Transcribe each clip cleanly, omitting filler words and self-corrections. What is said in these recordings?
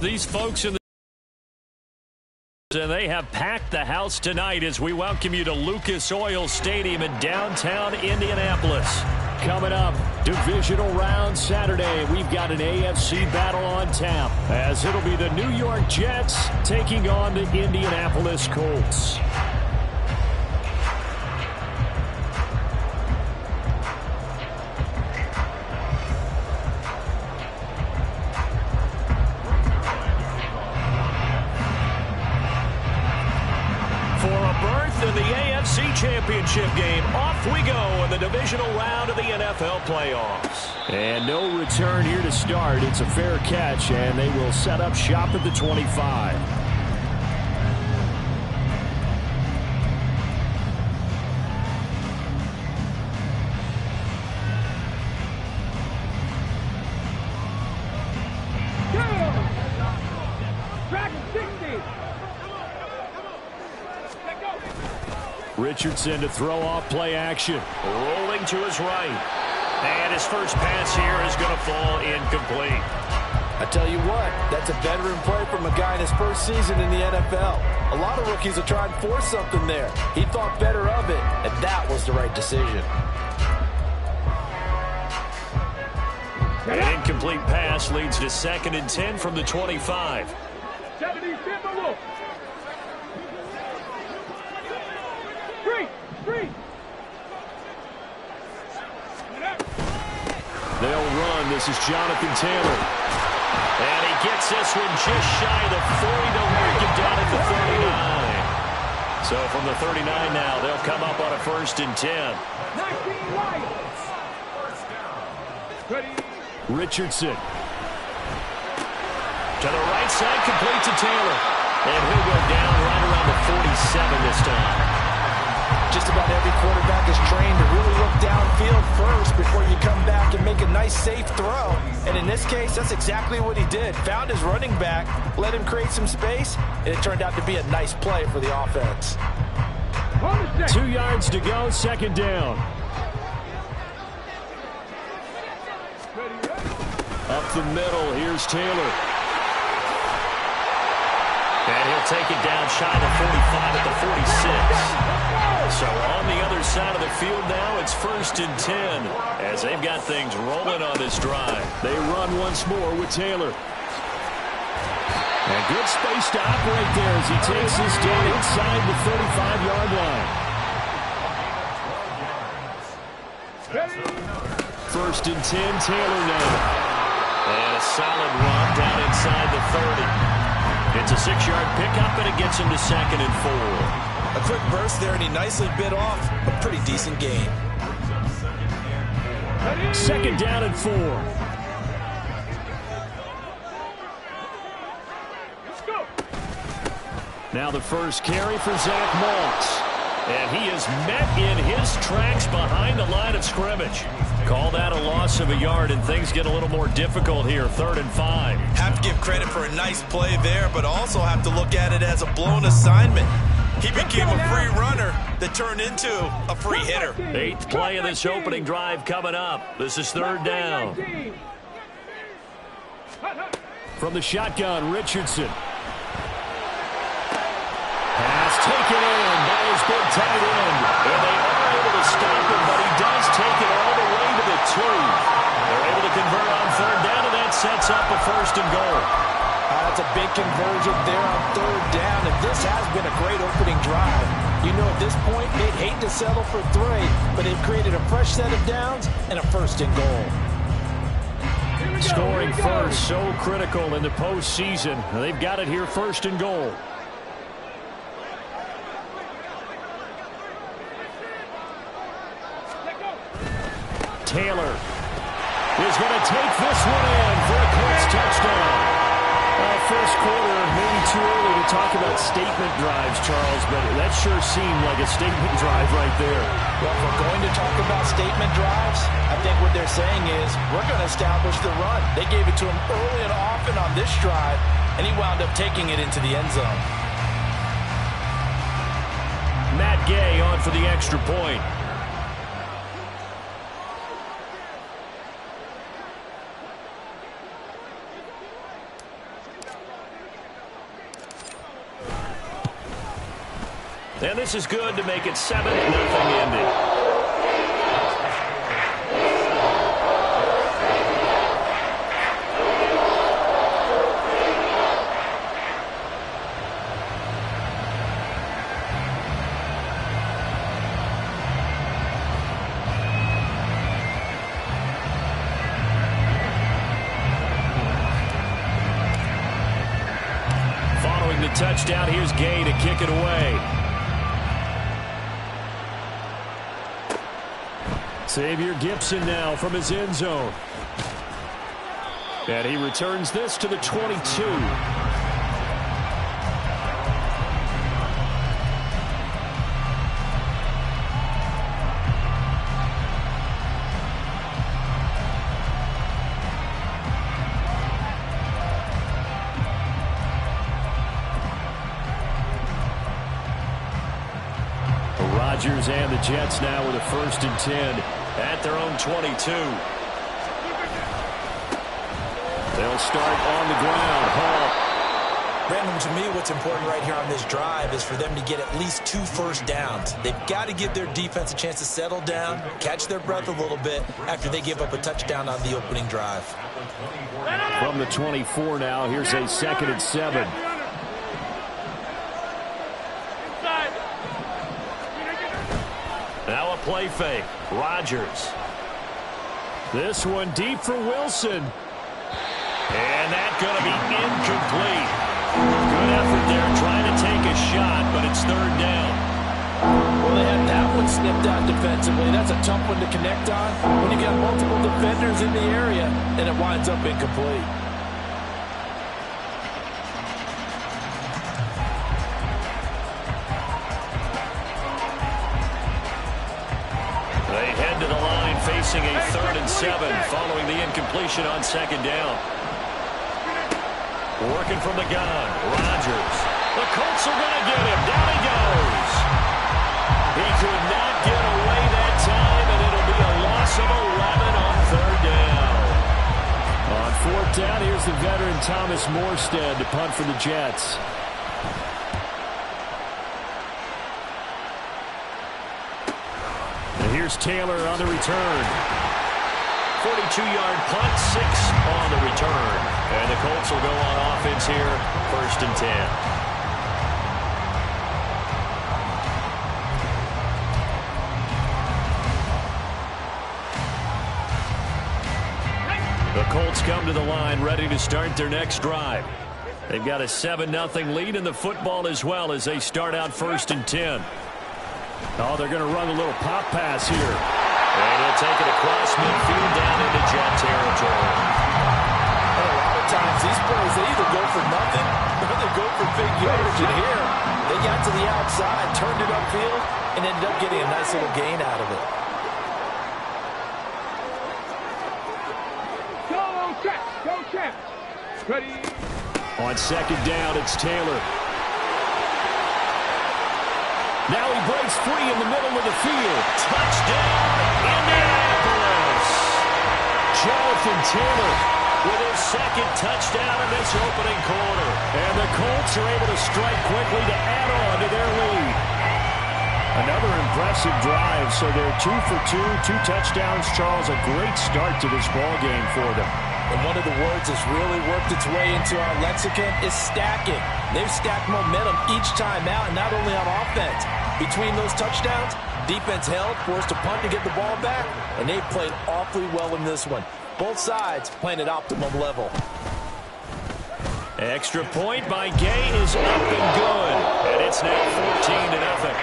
these folks in the and they have packed the house tonight as we welcome you to Lucas Oil Stadium in downtown Indianapolis. Coming up, Divisional round Saturday, we've got an AFC battle on tap as it'll be the New York Jets taking on the Indianapolis Colts. In the AFC Championship game, off we go in the divisional round of the NFL playoffs. And no return here to start. It's a fair catch, and they will set up shop at the 25. Richardson to throw off play action. Rolling to his right. And his first pass here is going to fall incomplete. I tell you what, that's a veteran play from a guy in his first season in the NFL. A lot of rookies will try and force something there. He thought better of it, and that was the right decision. An incomplete pass leads to 2nd and 10 from the 25. They'll run. This is Jonathan Taylor. And he gets this one just shy of the 40 to work him down at the 39. So from the 39 now, they'll come up on a 1st and 10. Richardson. To the right side, complete to Taylor. And he'll go down right around the 47 this time. Just about every quarterback is trained to really look downfield first before you come back and make a nice, safe throw. And in this case, that's exactly what he did. Found his running back, let him create some space, and it turned out to be a nice play for the offense. 2 yards to go, 2nd down. Up the middle, here's Taylor. And he'll take it down shy of the 45 at the 46. So on the other side of the field now, it's 1st and 10 as they've got things rolling on this drive. They run once more with Taylor. And good space to operate there as he takes this down inside the 35-yard line. 1st and 10, Taylor now. And a solid run down inside the 30. It's a 6-yard pickup, and it gets him to 2nd and 4. A quick burst there, and he nicely bit off a pretty decent gain. 2nd down and 4. Now the first carry for Zach Moss. And he is met in his tracks behind the line of scrimmage. Call that a loss of a yard, and things get a little more difficult here. 3rd and 5. Have to give credit for a nice play there, but also have to look at it as a blown assignment. He became a free runner that turned into a free hitter. 8th play of this opening drive coming up. This is 3rd down. From the shotgun, Richardson. Pass taken in by his big tight end. And they are able to stop him, but he does take it all the way to the 2. They're able to convert on 3rd down, and that sets up a 1st and goal. That's a big conversion there on 3rd down, and this has been a great opening drive. You know, at this point, they'd hate to settle for 3, but they've created a fresh set of downs and a 1st and goal. Scoring first, so critical in the postseason. They've got it here, 1st and goal. Taylor is going to take this one in for a Colts touchdown. First quarter, maybe too early to talk about statement drives, Charles, but that sure seemed like a statement drive right there. Well, if we're going to talk about statement drives, I think what they're saying is we're going to establish the run. They gave it to him early and often on this drive, and he wound up taking it into the end zone. Matt Gay on for the extra point. And this is good to make it 7-0 Indy. Touchdown. Here's Gay to kick it away. Xavier Gibson now from his end zone. And he returns this to the 22. Rodgers and the Jets now with a 1st and 10 at their own 22. They'll start on the ground. Hall. Brandon, to me, what's important right here on this drive is for them to get at least 2 first downs. They've got to give their defense a chance to settle down, catch their breath a little bit after they give up a touchdown on the opening drive. From the 24 now, here's a 2nd and 7. Now a play fake. Rodgers. This one deep for Wilson. And that's going to be incomplete. Good effort there trying to take a shot, but it's 3rd down. Well, they had that one snipped out defensively. That's a tough one to connect on when you got multiple defenders in the area, and it winds up incomplete. Facing a 3rd and 7 following the incompletion on 2nd down. Working from the gun. Rodgers. The Colts are going to get him. Down he goes. He could not get away that time, and it'll be a loss of 11 on 3rd down. On 4th down, here's the veteran Thomas Morstead to punt for the Jets. Here's Taylor on the return. 42-yard punt, 6 on the return. And the Colts will go on offense here, 1st and 10. The Colts come to the line ready to start their next drive. They've got a 7-0 lead in the football as well as they start out 1st and 10. Oh, they're going to run a little pop pass here. And he'll take it across midfield down into Jet territory. And a lot of times these plays, they either go for nothing or they go for big yardage. And here, they got to the outside, turned it upfield, and ended up getting a nice little gain out of it. Go check. Ready. On 2nd down, it's Taylor. Now he breaks free in the middle of the field. Touchdown, Indianapolis. Jonathan Taylor with his 2nd touchdown in this opening quarter. And the Colts are able to strike quickly to add on to their lead. Another impressive drive, so they're 2 for 2 touchdowns. Charles, a great start to this ball game for them. And one of the words that's really worked its way into our lexicon is stacking. They've stacked momentum each time out, and not only on offense. Between those touchdowns, defense held, forced a punt to get the ball back, and they've played awfully well in this one. Both sides playing at optimum level. Extra point by Gay is up and good. And it's now 14-0.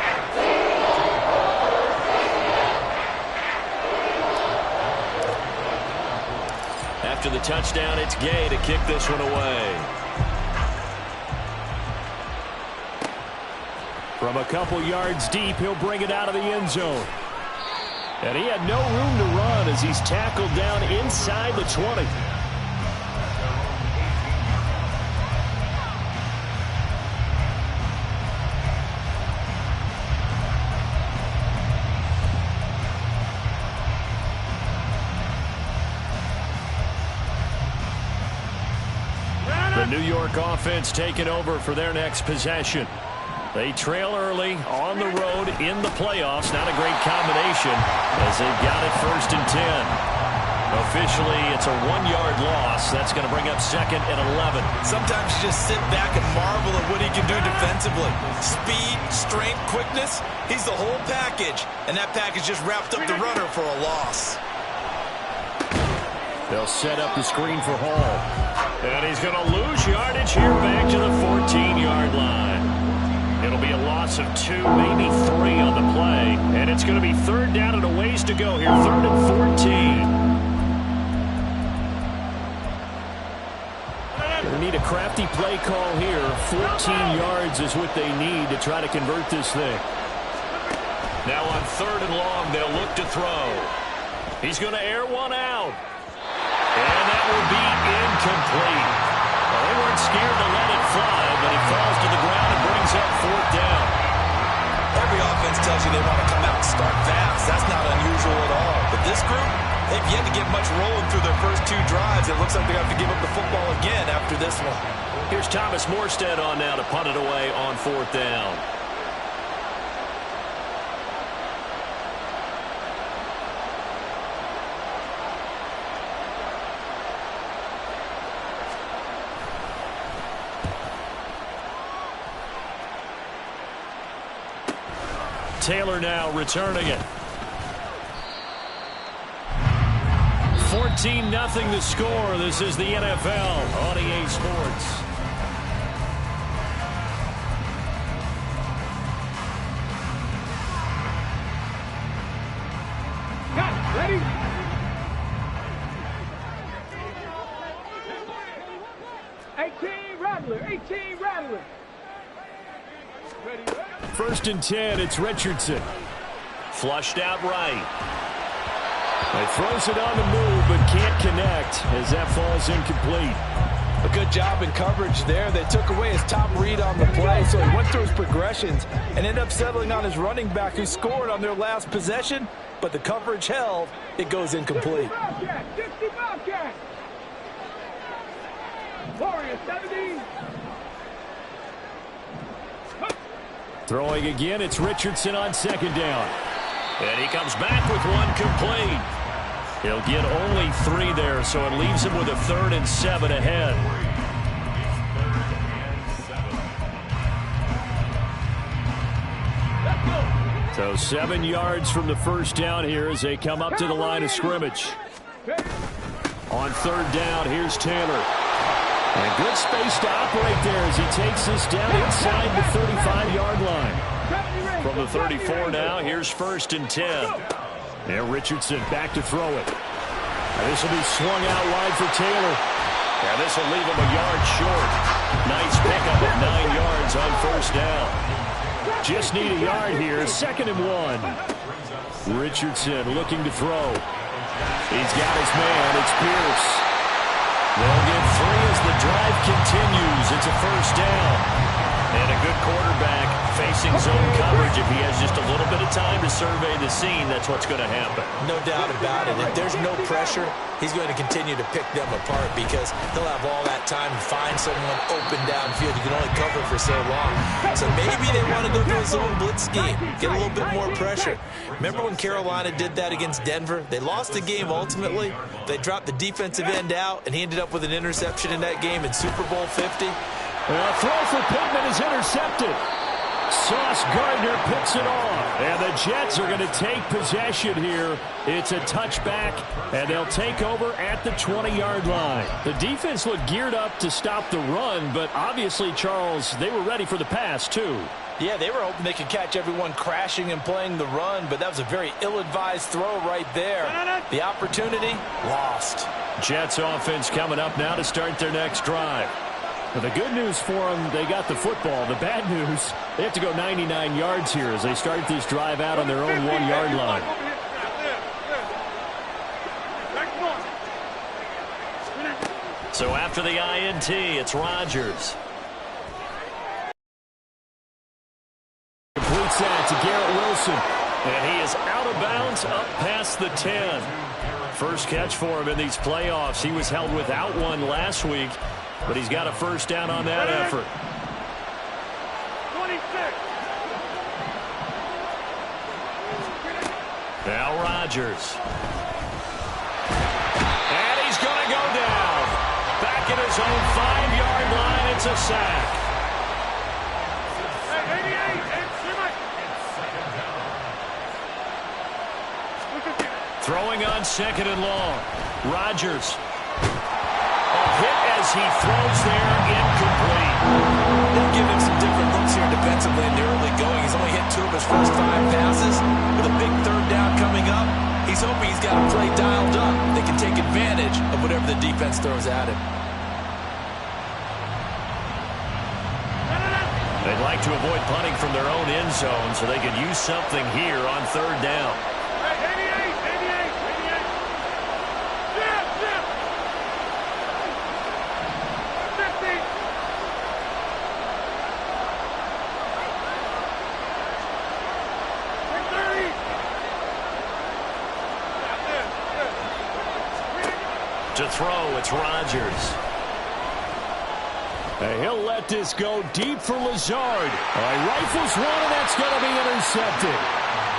After the touchdown, it's Gay to kick this one away. From a couple yards deep, he'll bring it out of the end zone. And he had no room to run as he's tackled down inside the 20. The New York offense taking over for their next possession. They trail early on the road in the playoffs. Not a great combination as they've got it 1st and 10. Officially, it's a 1-yard loss. That's going to bring up 2nd and 11. Sometimes you just sit back and marvel at what he can do defensively. Speed, strength, quickness. He's the whole package. And that package just wrapped up the runner for a loss. They'll set up the screen for Hall. And he's going to lose yardage here back to the 14-yard line. It'll be a loss of 2, maybe 3 on the play. And it's going to be 3rd down and a ways to go here. 3rd and 14. They need a crafty play call here. 14 yards is what they need to try to convert this thing. Now on 3rd and long, they'll look to throw. He's going to air one out. And that will be incomplete. Well, they weren't scared to let it fly, but it falls to the ground and brings up 4th down. Every offense tells you they want to come out and start fast. That's not unusual at all. But this group, they've yet to get much rolling through their first 2 drives. It looks like they have to give up the football again after this one. Here's Thomas Morstead on now to punt it away on 4th down. Taylor now returning it. 14-0 the score. This is the NFL on EA Sports. Got it. Ready? Rattler. 18 Rattler. Ready? 1st and 10. It's Richardson. Flushed out right. He throws it on the move, but can't connect as that falls incomplete. A good job in coverage there. They took away his top read on the play, so he went through his progressions and ended up settling on his running back who scored on their last possession, but the coverage held. It goes incomplete. 60 Bobcat. Warrior 70. Throwing again, it's Richardson on 2nd down. And he comes back with one complete. He'll get only 3 there, so it leaves him with a 3rd and 7 ahead. So 7 yards from the 1st down here as they come up to the line of scrimmage. On 3rd down, here's Taylor. And good space to operate there as he takes this down inside the 35-yard line. From the 34 now, here's 1st and 10. And Richardson back to throw it. And this will be swung out wide for Taylor. And this will leave him a yard short. Nice pickup of 9 yards on 1st down. Just need a yard here. 2nd and 1. Richardson looking to throw. He's got his man. It's Pierce. They'll get 3 as the drive continues. It's a 1st down. And a good quarterback facing zone coverage. If he has just a little bit of time to survey the scene, that's what's going to happen. No doubt about it. If there's no pressure, he's going to continue to pick them apart because he'll have all that time to find someone open downfield. You can only cover for so long. So maybe they want to go to a zone blitz scheme, get a little bit more pressure. Remember when Carolina did that against Denver? They lost the game ultimately. They dropped the defensive end out, and he ended up with an interception in that game in Super Bowl 50. Throw for Pittman is intercepted. Sauce Gardner picks it off. And the Jets are going to take possession here. It's a touchback, and they'll take over at the 20-yard line. The defense looked geared up to stop the run, but obviously, Charles, they were ready for the pass, too. Yeah, they were hoping they could catch everyone crashing and playing the run, but that was a very ill-advised throw right there. The opportunity, lost. Jets offense coming up now to start their next drive. Well, the good news for them, they got the football. The bad news, they have to go 99 yards here as they start this drive out on their own 1-yard line. So after the INT, it's Rodgers. Completes that to Garrett Wilson. And he is out of bounds up past the 10. First catch for him in these playoffs. He was held without one last week, but he's got a 1st down on that effort. 26. Now Rodgers. And he's going to go down. Back at his own 5-yard line. It's a sack. Throwing on 2nd and long. Rodgers. A hit as he throws there, incomplete. They'll give him some different looks here defensively in the early going. He's only hit 2 of his first 5 passes. With a big 3rd down coming up, he's hoping he's got a play dialed up. They can take advantage of whatever the defense throws at him. They'd like to avoid punting from their own end zone so they could use something here on 3rd down. To throw, it's Rodgers. He'll let this go deep for Lazard. Rifles one, and that's going to be intercepted.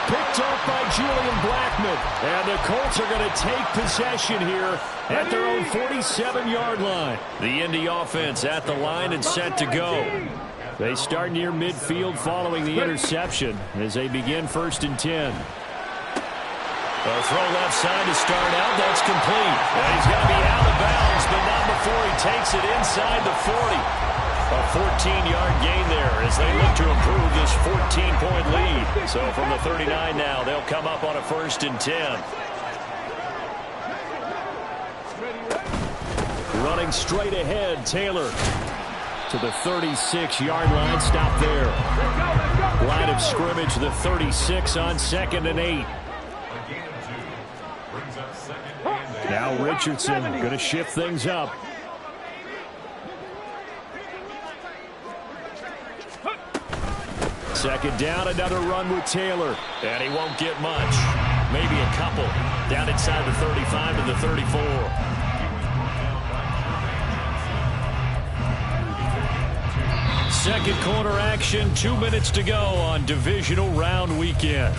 Picked off by Julian Blackmon. And the Colts are going to take possession here at their own 47-yard line. The Indy offense at the line and set to go. They start near midfield following the interception as they begin 1st and 10. A throw left side to start out. That's complete. And he's going to be out of bounds, but not before he takes it inside the 40. A 14-yard gain there as they look to improve this 14-point lead. So from the 39 now, they'll come up on a 1st and 10. Running straight ahead, Taylor to the 36-yard line. Stop there. Line of scrimmage, the 36 on 2nd and 8. Now Richardson going to shift things up. Second down, another run with Taylor. And he won't get much. Maybe a couple. Down inside the 35 to the 34. Second quarter action, 2 minutes to go on Divisional Round Weekend.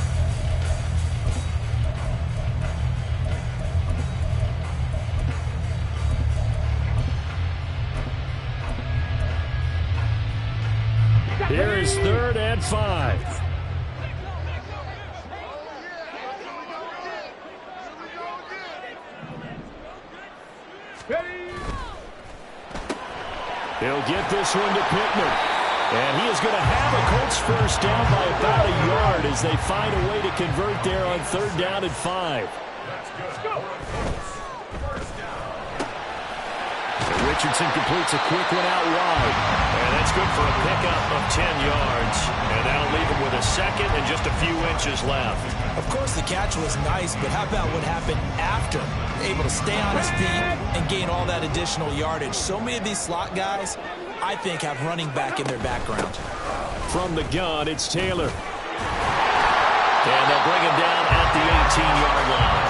Here is 3rd and 5. He'll get this one to Pittman. And he is going to have a Colts first down by about a yard as they find a way to convert there on 3rd down and 5. Richardson completes a quick one out wide. And that's good for a pickup of 10 yards. And that'll leave him with a 2nd and just a few inches left. Of course, the catch was nice, but how about what happened after? Able to stay on his feet and gain all that additional yardage. So many of these slot guys, I think, have running back in their background. From the gun, it's Taylor. And they'll bring him down at the 18-yard line.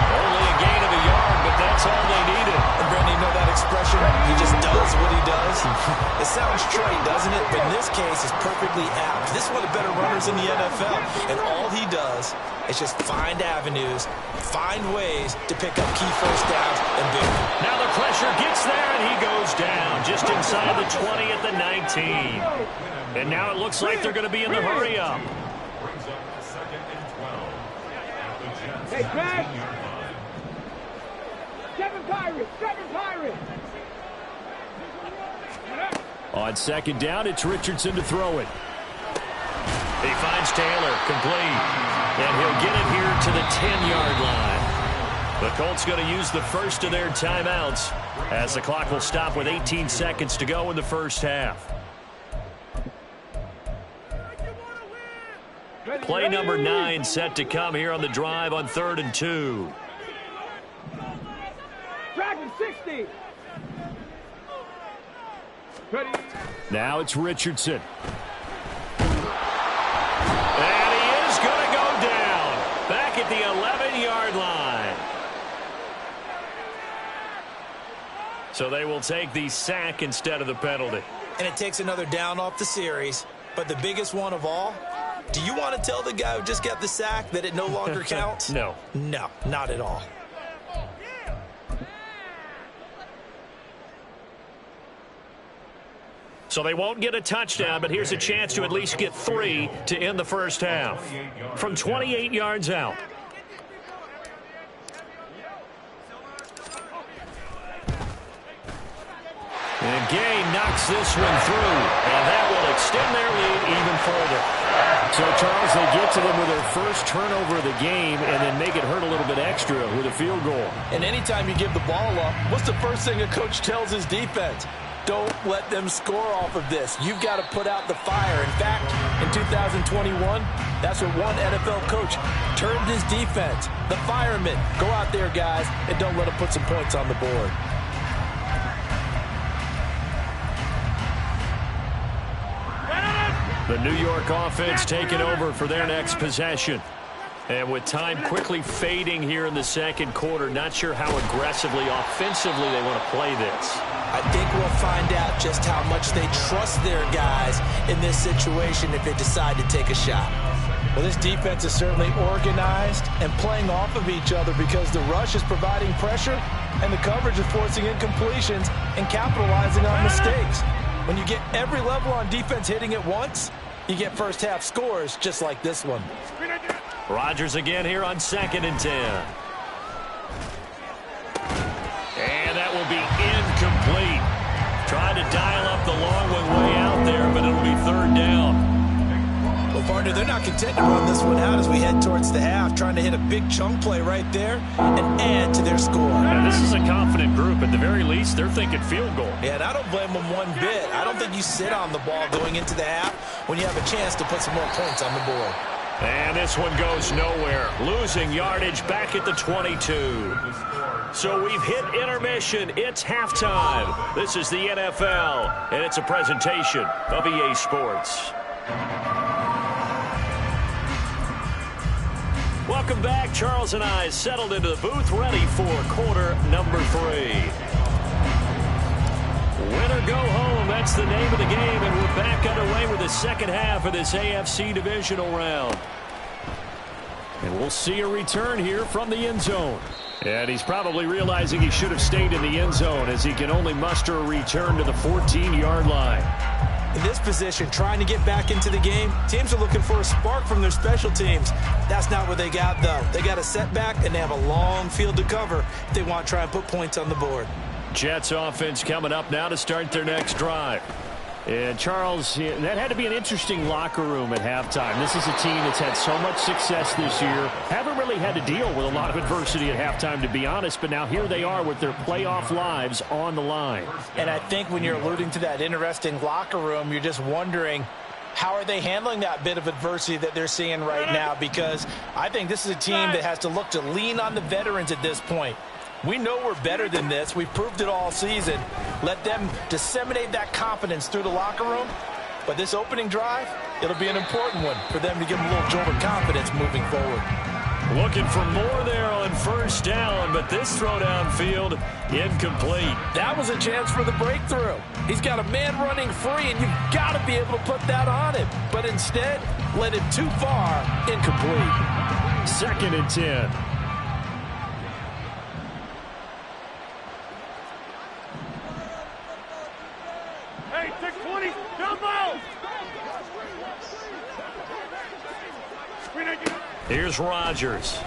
Only a gain of a yard, but that's all they needed. And Brandon, you know that expression? He just does what he does. It sounds trite, doesn't it? But in this case, it's perfectly apt. This is one of the better runners in the NFL. And all he does is just find avenues, find ways to pick up key first downs, and boom. Now the pressure gets there, and he goes down just inside the 20 at the 19. And now it looks like they're going to be in the hurry-up. Hey, Craig. 7 Pirates. 7 Pirates. On 2nd down, it's Richardson to throw it. He finds Taylor, complete. And he'll get it here to the 10-yard line. The Colts going to use the first of their timeouts as the clock will stop with 18 seconds to go in the first half. Play number 9 set to come here on the drive on 3rd and 2. Dragon 60. Ready. Now it's Richardson. And he is going to go down. Back at the 11-yard line. So they will take the sack instead of the penalty. And it takes another down off the series. But the biggest one of all, do you want to tell the guy who just got the sack that it no longer counts? No. No, not at all. So they won't get a touchdown, but here's a chance to at least get 3 to end the first half. From 28 yards out. And Gay knocks this one through, and that will extend their lead even further. So, Charles, they get to them with their first turnover of the game and then make it hurt a little bit extra with a field goal. And anytime you give the ball up, what's the first thing a coach tells his defense? Don't let them score off of this. You've got to put out the fire. In fact, in 2021, that's what one NFL coach termed his defense. The firemen. Go out there, guys, and don't let them put some points on the board. The New York offense taking over for their next possession. And with time quickly fading here in the second quarter, not sure how aggressively, offensively they want to play this. I think we'll find out just how much they trust their guys in this situation if they decide to take a shot. Well, this defense is certainly organized and playing off of each other because the rush is providing pressure and the coverage is forcing incompletions and capitalizing on mistakes. When you get every level on defense hitting at once, you get first half scores just like this one. Rodgers again here on 2nd and 10. And that will be incomplete. Trying to dial up the long one way out there, but it'll be 3rd down. Well, partner, they're not content to run this one out as we head towards the half, trying to hit a big chunk play right there and add to their score. Now, this is a confident group. At the very least, they're thinking field goal. Yeah, and I don't blame them one bit. I don't think you sit on the ball going into the half when you have a chance to put some more points on the board. And this one goes nowhere. Losing yardage back at the 22. So we've hit intermission. It's halftime. This is the NFL, and it's a presentation of EA Sports. Welcome back. Charles and I settled into the booth, ready for quarter number 3. Win or go home, that's the name of the game, and we're back underway with the second half of this AFC Divisional round. And we'll see a return here from the end zone. And he's probably realizing he should have stayed in the end zone as he can only muster a return to the 14-yard line. In this position, trying to get back into the game, teams are looking for a spark from their special teams. That's not what they got, though. They got a setback, and they have a long field to cover if they want to try and put points on the board. Jets offense coming up now to start their next drive. And, Charles, that had to be an interesting locker room at halftime. This is a team that's had so much success this year. Haven't really had to deal with a lot of adversity at halftime, to be honest. But now here they are with their playoff lives on the line. And I think when you're alluding to that interesting locker room, you're just wondering, how are they handling that bit of adversity that they're seeing right now? Because I think this is a team that has to look to lean on the veterans at this point. We know we're better than this. We've proved it all season. Let them disseminate that confidence through the locker room. But this opening drive, it'll be an important one for them to give them a little jolt of confidence moving forward. Looking for more there on 1st down, but this throw downfield, incomplete. That was a chance for the breakthrough. He's got a man running free, and you've got to be able to put that on him. But instead, led him too far, incomplete. 2nd and 10. Hey, 620, jump out! Here's Rodgers.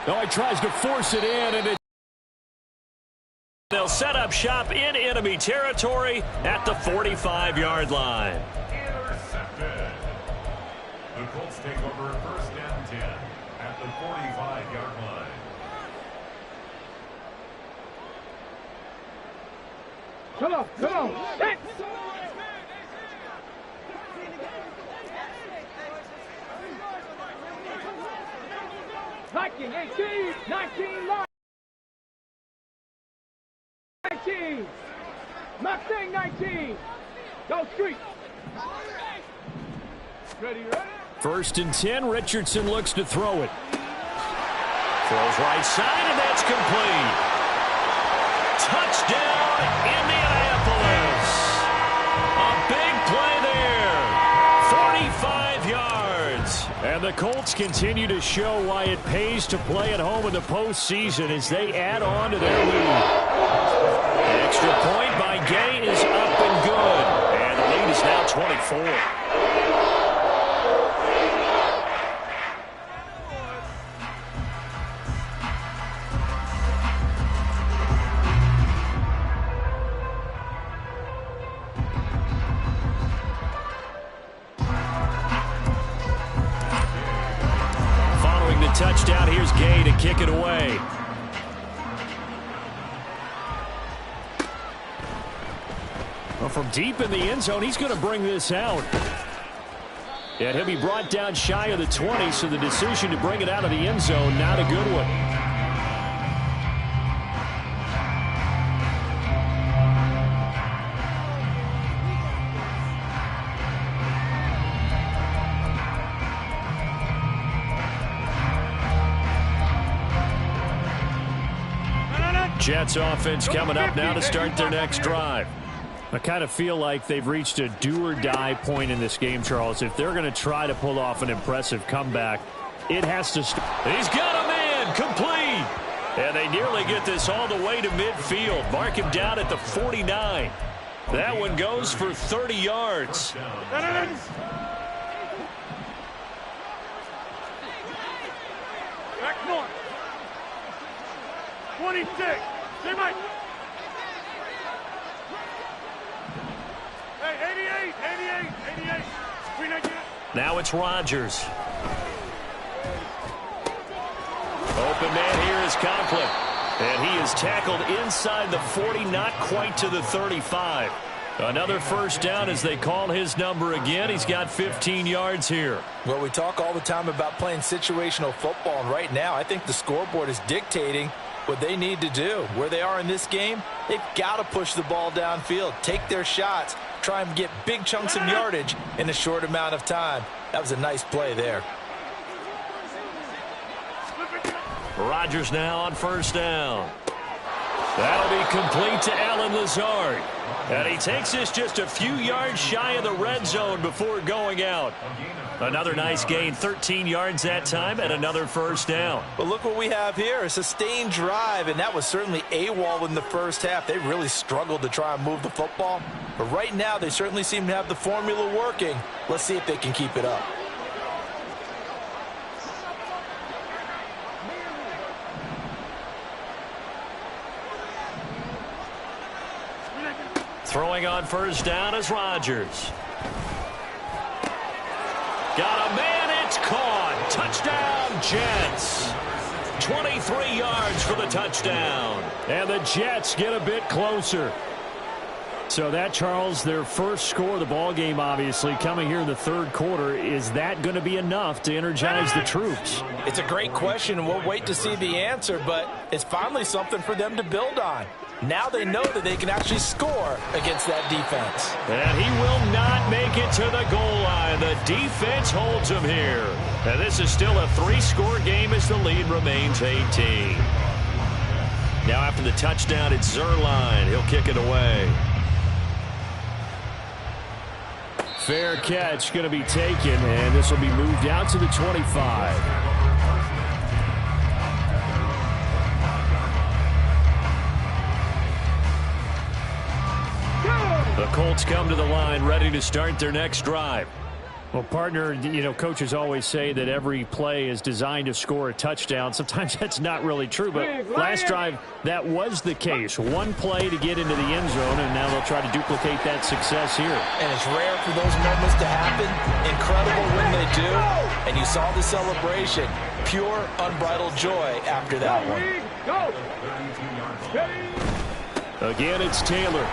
No, he tries to force it in, and They'll set up shop in enemy territory at the 45-yard line. Intercepted. The Colts take over 1st and 10 at the 45-yard line. Come on, come on. Hit. Hiking, 18, 19, 19. Mustang 19. Go street. Ready, ready? 1st and 10, Richardson looks to throw it. Throws right side, and that's complete. Touchdown, Indianapolis. A big the Colts continue to show why it pays to play at home in the postseason as they add on to their lead. Extra point by Gay is up and good. And the lead is now 24. Touchdown. Here's Gay to kick it away. Well, from deep in the end zone, he's going to bring this out. And he'll be brought down shy of the 20, so the decision to bring it out of the end zone, not a good one. Jets offense coming up now to start their next drive. I kind of feel like they've reached a do-or-die point in this game, Charles. If they're going to try to pull off an impressive comeback, it has to He's got a man complete. And they nearly get this all the way to midfield. Mark him down at the 49. That one goes for 30 yards. Back north. 26. Stay Mike. Hey, 88. Now it's Rodgers. Open man here is Conklin. And he is tackled inside the 40, not quite to the 35. Another first down as they call his number again. He's got 15 yards here. Well, we talk all the time about playing situational football, and right now I think the scoreboard is dictating what they need to do. Where they are in this game, they've got to push the ball downfield, take their shots, try and get big chunks of yardage in a short amount of time. That was a nice play there. Rodgers now on first down. That'll be complete to Alan Lazard. And he takes this just a few yards shy of the red zone before going out. Another nice gain, 13 yards that time, and another first down. But look what we have here, a sustained drive, and that was certainly AWOL in the first half. They really struggled to try and move the football. But right now, they certainly seem to have the formula working. Let's see if they can keep it up. Throwing on first down is Rodgers. Got a man, it's caught. Touchdown, Jets. 23 yards for the touchdown. And the Jets get a bit closer. So that, Charles, their first score of the ball game, obviously, coming here in the third quarter. Is that going to be enough to energize the troops? It's a great question, and we'll wait to see the answer, but it's finally something for them to build on. Now they know that they can actually score against that defense. And he will not make it to the goal line. The defense holds him here. And this is still a 3-score game as the lead remains 18. Now after the touchdown, it's Zerline. He'll kick it away. Fair catch going to be taken, and this will be moved out to the 25. The Colts come to the line ready to start their next drive. Well, partner, you know, coaches always say that every play is designed to score a touchdown. Sometimes that's not really true, but last drive, that was the case. One play to get into the end zone, and now they'll try to duplicate that success here. And it's rare for those moments to happen. Incredible when they do. And you saw the celebration. Pure, unbridled joy after that one. Again, it's Taylor.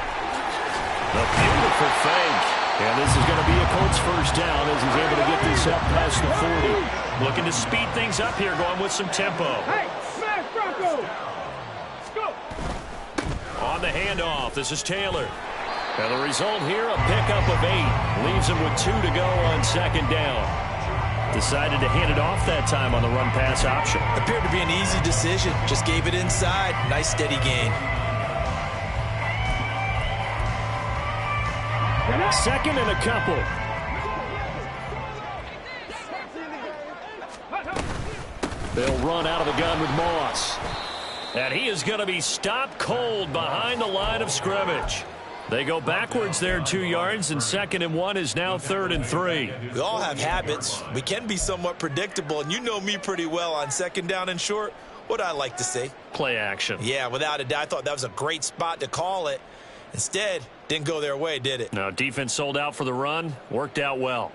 A beautiful fake. And this is going to be a Colts first down as he's able to get this up past the 40. Looking to speed things up here, going with some tempo. Hey, smash Bronco! Let's go! On the handoff, this is Taylor. And the result here, a pickup of 8. Leaves him with 2 to go on second down. Decided to hand it off that time on the run-pass option. Appeared to be an easy decision. Just gave it inside. Nice steady gain. Second and a couple. They'll run out of the gun with Moss. And he is going to be stopped cold behind the line of scrimmage. They go backwards there 2 yards, and 2nd and 1 is now 3rd and 3. We all have habits. We can be somewhat predictable, and you know me pretty well on 2nd down and short. What I like to say? Play action. Yeah, without a doubt. I thought that was a great spot to call it. Instead, didn't go their way, did it? No, defense sold out for the run. Worked out well.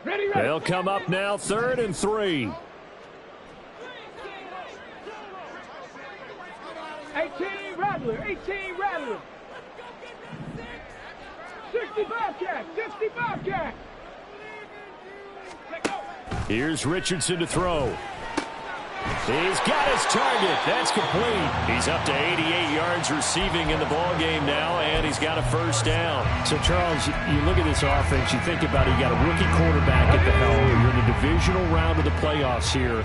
Ready. They'll come up now 3rd and 3. 18 Rattler. 65 catch. 65 catch. Here's Richardson to throw. He's got his target. That's complete. He's up to 88 yards receiving in the ballgame now, and he's got a 1st down. So, Charles, you look at this offense, you think about it, you got a rookie quarterback at the helm. You're in the divisional round of the playoffs here.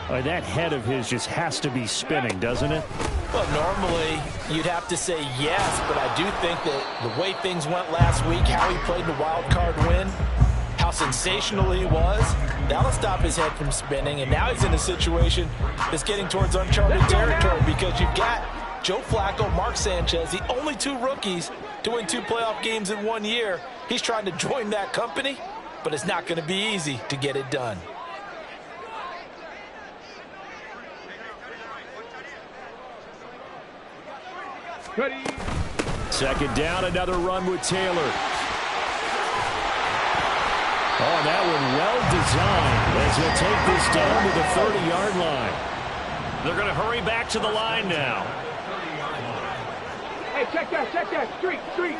That head of his just has to be spinning, doesn't it? Well, normally you'd have to say yes, but I do think that the way things went last week, how he played the wild card win, how sensational he was, that'll stop his head from spinning. And now he's in a situation that's getting towards uncharted territory because you've got Joe Flacco, Mark Sanchez, the only 2 rookies to win 2 playoff games in 1 year. He's trying to join that company, but it's not going to be easy to get it done. Ready. 2nd down, another run with Taylor. Oh, that one well designed as he'll take this down to the 30-yard line. They're going to hurry back to the line now. Hey, check that. Street. Street.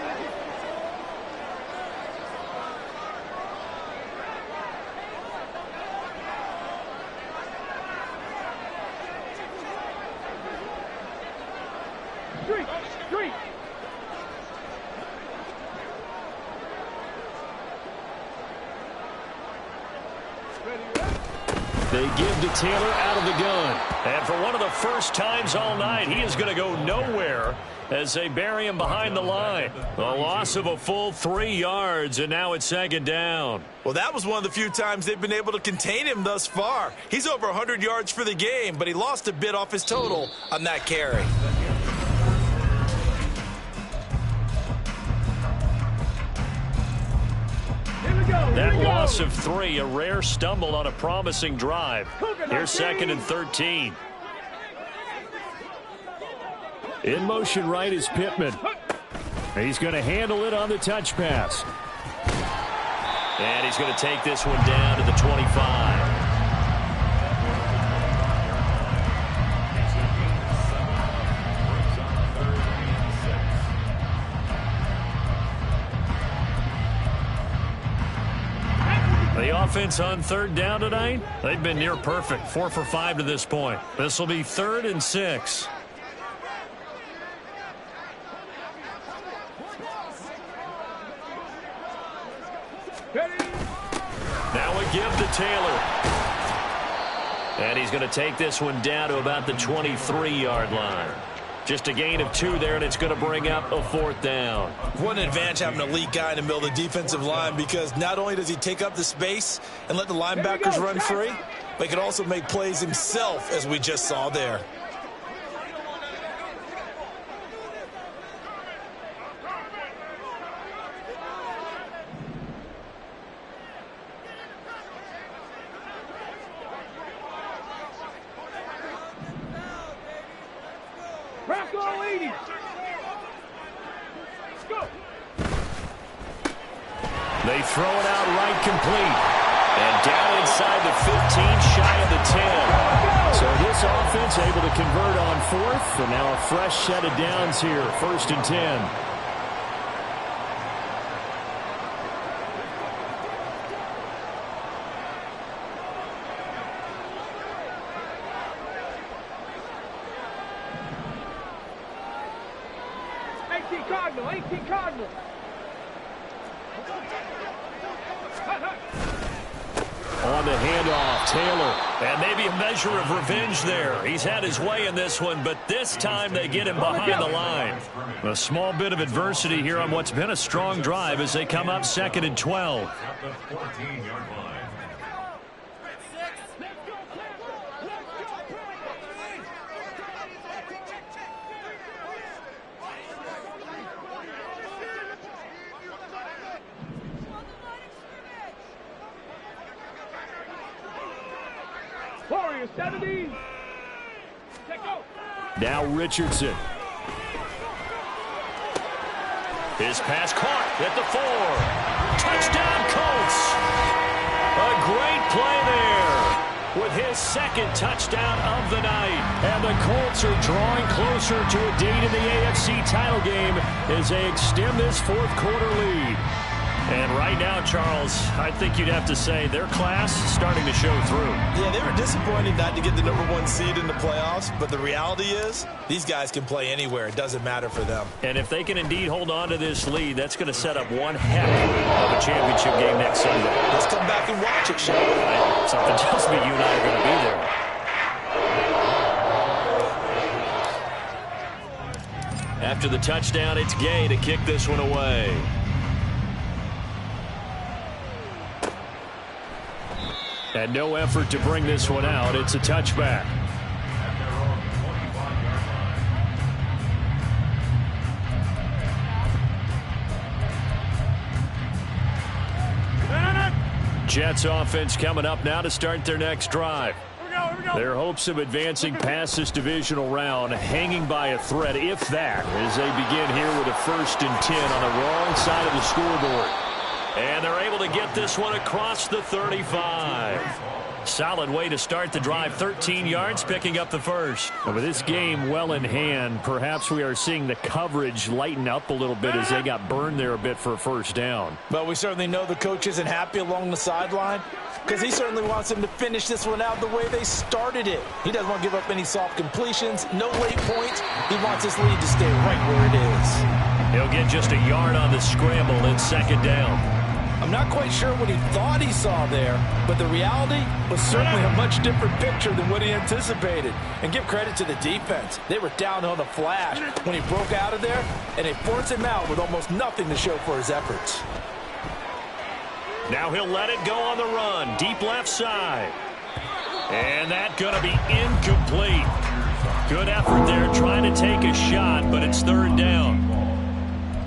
They give to Taylor out of the gun. And for one of the first times all night, he is going to go nowhere as they bury him behind the line. A loss of a full 3 yards, and now it's 2nd down. Well, that was one of the few times they've been able to contain him thus far. He's over 100 yards for the game, but he lost a bit off his total on that carry. That loss of 3, a rare stumble on a promising drive. Here's 2nd and 13. In motion right is Pittman. He's going to handle it on the touch pass. And he's going to take this one down to the 25. The offense on 3rd down tonight, they've been near perfect. 4 for 5 to this point. This will be 3rd and 6. Now we give to Taylor. And he's going to take this one down to about the 23-yard line. Just a gain of 2 there, and it's going to bring up a 4th down. What an advantage having an elite guy in the middle of the defensive line, because not only does he take up the space and let the linebackers run free, but he can also make plays himself, as we just saw there. They throw it out right complete. And down inside the 15, shy of the 10. So this offense able to convert on 4th, and now a fresh set of downs here, 1st and 10. Cardinal. On the handoff, Taylor. And maybe a measure of revenge there. He's had his way in this one, but this time they get him behind the line. A small bit of adversity here on what's been a strong drive as they come up 2nd and 12. At the 14-yard line. you're 70. Take go. Now Richardson. His pass caught at the 4. Touchdown, Colts. A great play there with his second touchdown of the night. And the Colts are drawing closer to a date in the AFC title game as they extend this fourth quarter lead. And right now, Charles, I think you'd have to say their class is starting to show through. Yeah, they were disappointed not to get the #1 seed in the playoffs, but the reality is these guys can play anywhere. It doesn't matter for them. And if they can indeed hold on to this lead, that's going to set up one heck of a championship game next Sunday. Let's come back and watch it, shall we? Something tells me you and I are going to be there. After the touchdown, it's Gay to kick this one away. And no effort to bring this one out. It's a touchback. Jets offense coming up now to start their next drive. Here we go. Their hopes of advancing past this divisional round hanging by a thread, if that, as they begin here with a 1st and 10 on the wrong side of the scoreboard. And they're able to get this one across the 35. Solid way to start the drive. 13 yards, picking up the first. With this game well in hand, perhaps we are seeing the coverage lighten up a little bit as they got burned there a bit for a first down. But we certainly know the coach isn't happy along the sideline because he certainly wants them to finish this one out the way they started it. He doesn't want to give up any soft completions, no late points. He wants this lead to stay right where it is. He'll get just a yard on the scramble in 2nd down. I'm not quite sure what he thought he saw there, but the reality was certainly a much different picture than what he anticipated. And give credit to the defense. They were down on the flash when he broke out of there, and they forced him out with almost nothing to show for his efforts. Now he'll let it go on the run. Deep left side. And that's going to be incomplete. Good effort there trying to take a shot, but it's 3rd down.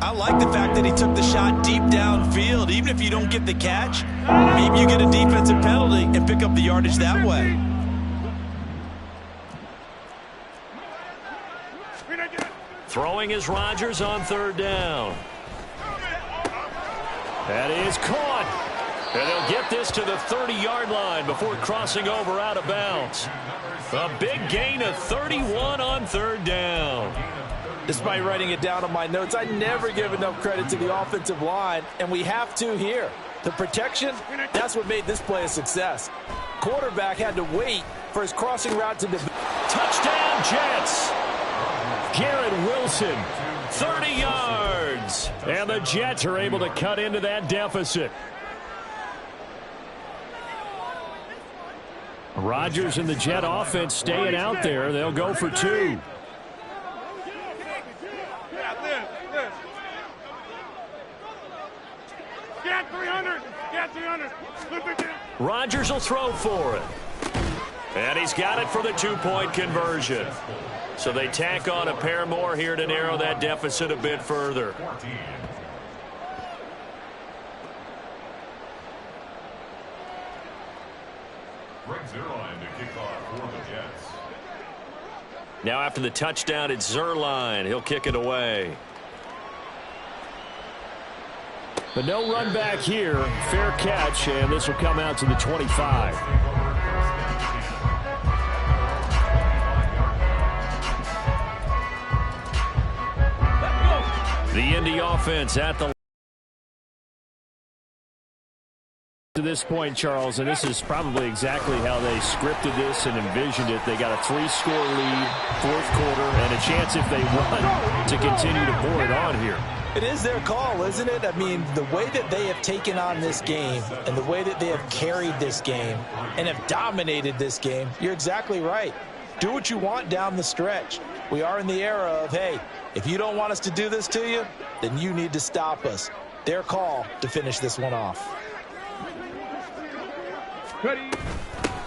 I like the fact that he took the shot deep downfield. Even if you don't get the catch, maybe you get a defensive penalty and pick up the yardage that way. Throwing is Rodgers on 3rd down. That is caught. And they'll get this to the 30-yard line before crossing over out of bounds. A big gain of 31 on 3rd down. Despite writing it down on my notes, I never give enough credit to the offensive line, and we have to here. The protection, that's what made this play a success. Quarterback had to wait for his crossing route to the touchdown Jets. Garrett Wilson, 30 yards. And the Jets are able to cut into that deficit. Rodgers and the Jet offense staying out there. They'll go for 2. Get 300. Get 300. Rodgers will throw for it. And he's got it for the 2-point conversion. So they tack on a pair more here to narrow that deficit a bit further. Now after the touchdown, it's Zerline. He'll kick it away. But no run back here. Fair catch, and this will come out to the 25. The Indy offense at the to this point, Charles, and this is probably exactly how they scripted this and envisioned it. They got a 3-score lead, 4th quarter, and a chance if they run to continue to pour it on here. It is their call, isn't it? I mean, the way that they have taken on this game and the way that they have carried this game and have dominated this game, you're exactly right. Do what you want down the stretch. We are in the era of, hey, if you don't want us to do this to you, then you need to stop us. Their call to finish this one off.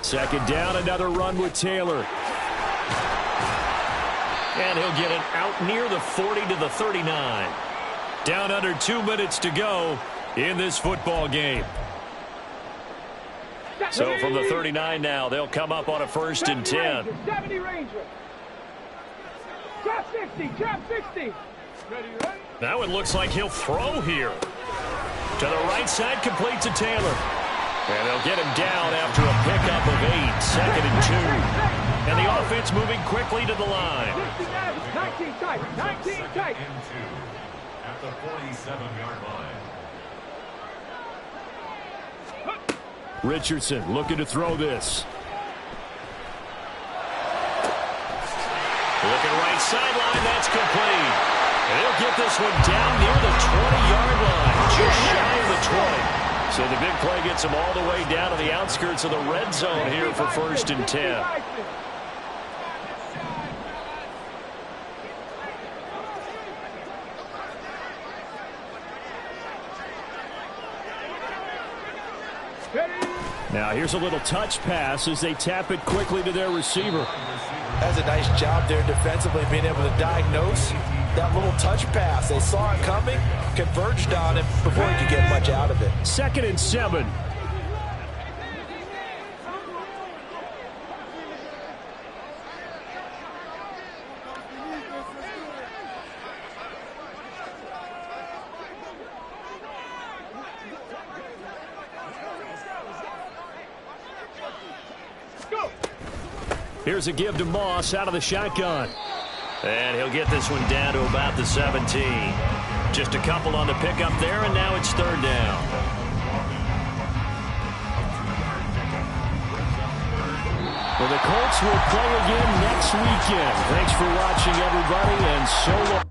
2nd down, another run with Taylor. And he'll get it out near the 40 to the 39. Down under 2 minutes to go in this football game. So from the 39 now, they'll come up on a 1st and 10. 70 Ranger. Trap 60, trap 60. Now it looks like he'll throw here. To the right side, complete to Taylor. And they'll get him down after a pickup of 8, 2nd and 2. And the offense moving quickly to the line. 19 tight, 19 tight. And 2 at the 47-yard line. Richardson looking to throw this. Looking right sideline, that's complete. And they'll get this one down near the 20-yard line, just shy of the 20. So the big play gets them all the way down to the outskirts of the red zone here for 1st and 10. Now here's a little touch pass as they tap it quickly to their receiver. That's a nice job there defensively, being able to diagnose that little touch pass. They saw it coming, converged on it before he could get much out of it. 2nd and 7. Here's a give to Moss out of the shotgun. And he'll get this one down to about the 17. Just a couple on the pickup there, and now it's 3rd down. Well, the Colts will play again next weekend. Thanks for watching, everybody, and so long.